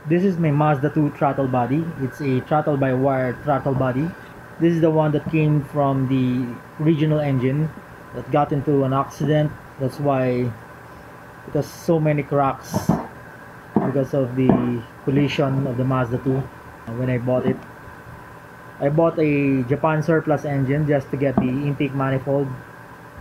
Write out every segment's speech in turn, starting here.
This is my Mazda 2 throttle body. It's a throttle-by-wire throttle body. This is the one that came from the original engine that got into an accident. That's why it has so many cracks because of the collision of the Mazda 2 when I bought it. I bought a Japan surplus engine just to get the intake manifold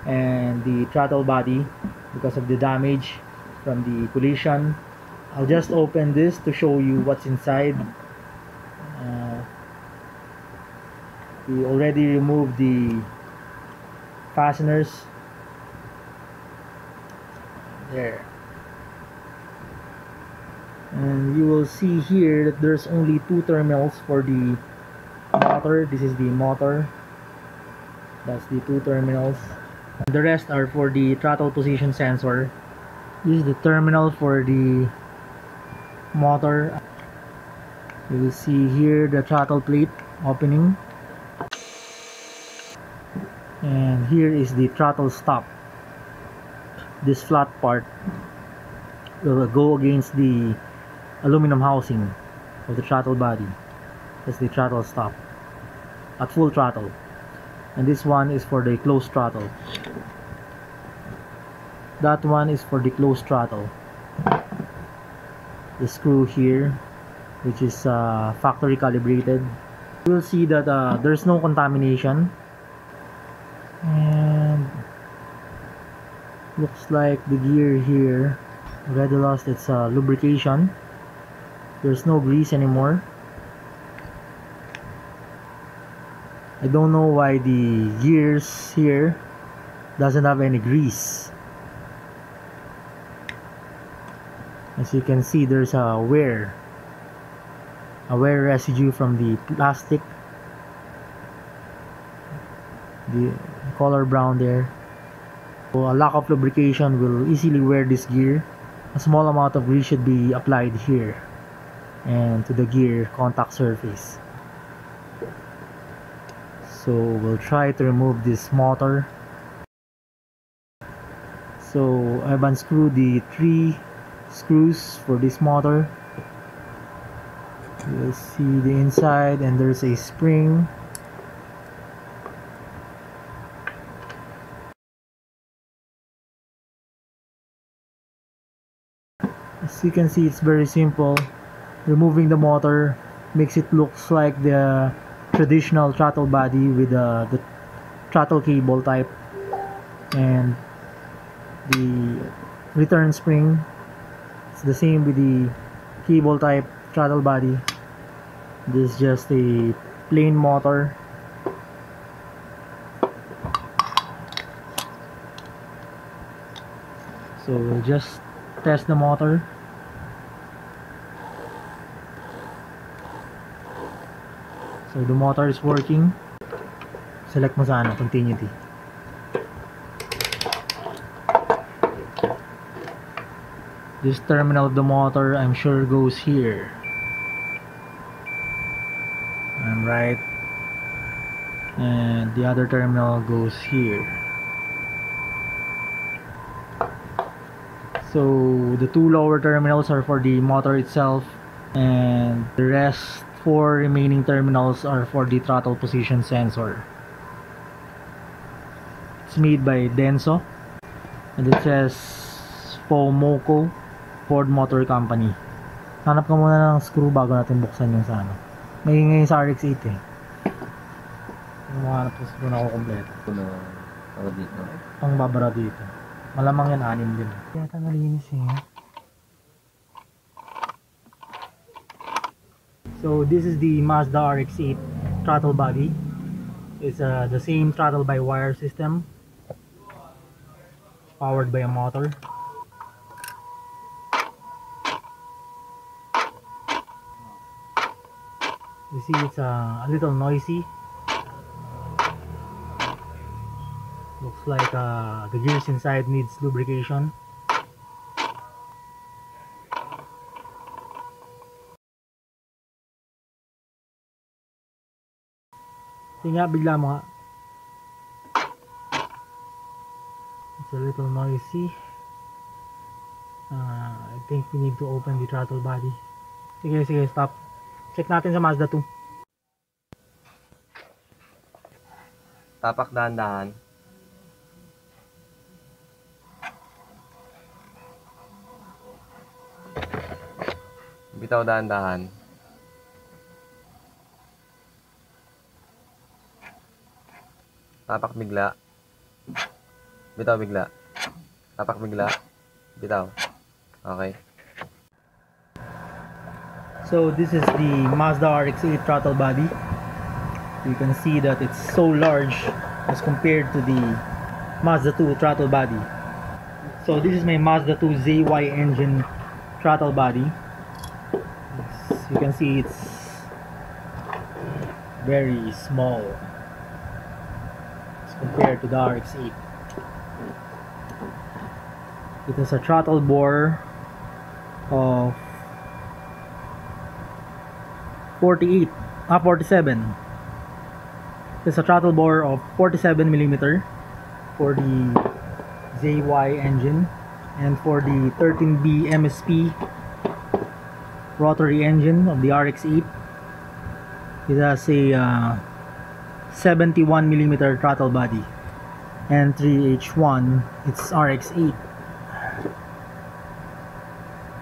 and the throttle body because of the damage from the collision. I'll just open this to show you what's inside. We already removed the fasteners there, and you will see here that there's only two terminals for the motor. This is the motor, that's the two terminals, and the rest are for the throttle position sensor. This is the terminal for the motor. You will see here the throttle plate opening, and here is the throttle stop. This flat part will go against the aluminum housing of the throttle body. That's the throttle stop at full throttle, and this one is for the closed throttle. That one is for the closed throttle. The screw here, which is factory calibrated. You will see that there's no contamination, and looks like the gear here already lost its lubrication. There's no grease anymore. I don't know why the gears here doesn't have any grease. As you can see, there's a wear residue from the plastic, the color brown there. So a lack of lubrication will easily wear this gear. A small amount of grease should be applied here and to the gear contact surface. So we'll try to remove this motor. So I've unscrewed the three screws for this motor. You'll see the inside, and there's a spring. As you can see, it's very simple. Removing the motor makes it looks like the traditional throttle body with the throttle cable type and the return spring. It's the same with the cable type throttle body. This is just a plain motor. So we'll just test the motor. So the motor is working. Select mo sa continuity. This terminal of the motor, I'm sure, goes here. I'm right. And the other terminal goes here. So the two lower terminals are for the motor itself, and the rest four remaining terminals are for the throttle position sensor. It's made by Denso, and it says Pomoco Ford Motor Company. Hanap ka muna ng screw bago natin buksan yung sa ano. May ngayon sa RX-8 eh. Yung mga hanap ng screw na ako kompleto. Pang babara dito. Malamang yan 6 din. Kaya nalinis eh. So this is the Mazda RX-8 throttle body. It's the same throttle-by-wire system, powered by a motor. You see, it's a little noisy. Looks like the gears inside needs lubrication. Sige nga, bigla mo nga. It's a little noisy. I think we need to open the throttle body. Sige, stop. Check natin sa Mazda 2. Tapak dahan-dahan. Bitaw dahan-dahan. Tapak bigla. Bitaw bigla. Tapak bigla. Bitaw. Okay. So this is the Mazda RX-8 throttle body. You can see that it's so large as compared to the Mazda 2 throttle body. So this is my Mazda 2 ZY engine throttle body. You can see it's very small as compared to the RX-8. It has a throttle bore of 47. It's a throttle bore of 47mm for the ZY engine, and for the 13B MSP rotary engine of the RX-8, it has a 71mm throttle body, and 3H1 it's RX-8.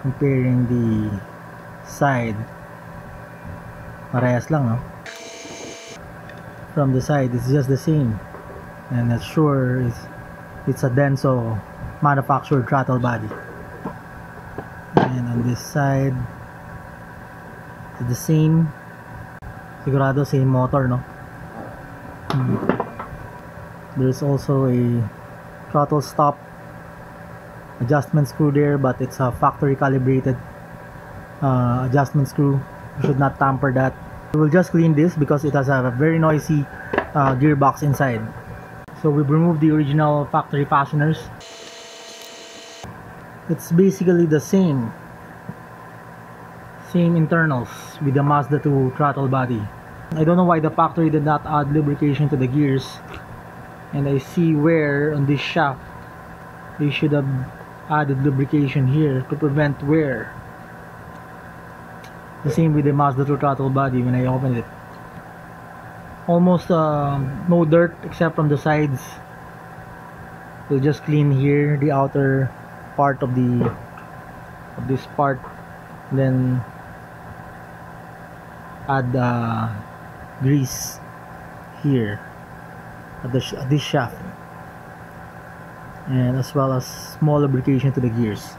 Comparing the side, parehas lang, no? From the side it's just the same, and that's sure it's a Denso manufactured throttle body. And on this side it's the same, sigurado same motor, no? There's also a throttle stop adjustment screw there, but it's a factory calibrated adjustment screw. You should not tamper that. We will just clean this because it has a very noisy gearbox inside. So we've removed the original factory fasteners. It's basically the same internals with the Mazda 2 throttle body. I don't know why the factory did not add lubrication to the gears, and I see wear on this shaft. They should have added lubrication here to prevent wear. The same with the Mazda 2 throttle body. When I opened it, almost no dirt except from the sides. We'll just clean here the outer part of this part, then add grease here at this shaft, and as well as small lubrication to the gears.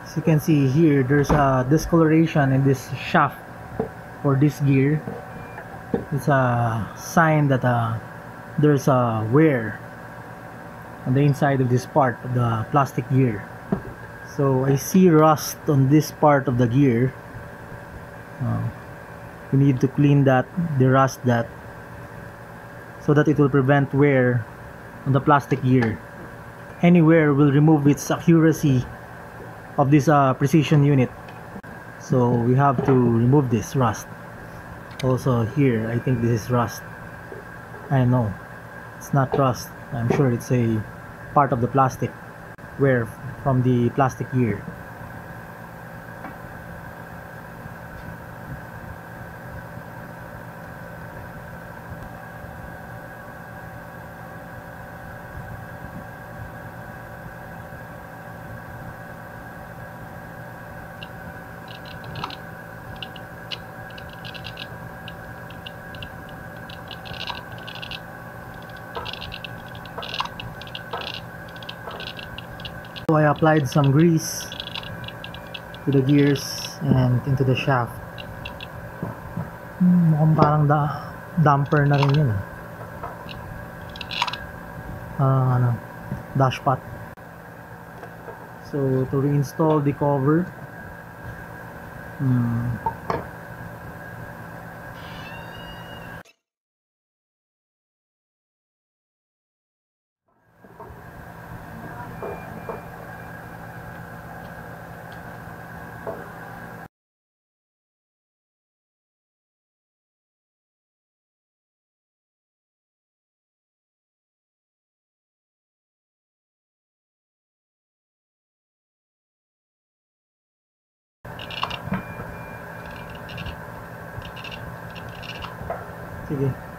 As you can see here, there's a discoloration in this shaft for this gear. It's a sign that there's a wear on the inside of this part of the plastic gear. So I see rust on this part of the gear. We need to clean that, derust that, so that it will prevent wear on the plastic gear. Any wear will remove its accuracy of this precision unit. So we have to remove this rust. Also here, I think this is rust. I know it's not rust. I'm sure it's a part of the plastic wear from the plastic gear. So I applied some grease to the gears and into the shaft. Mukhang parang damper na rin yun. Dashpot. So to reinstall the cover, Sige.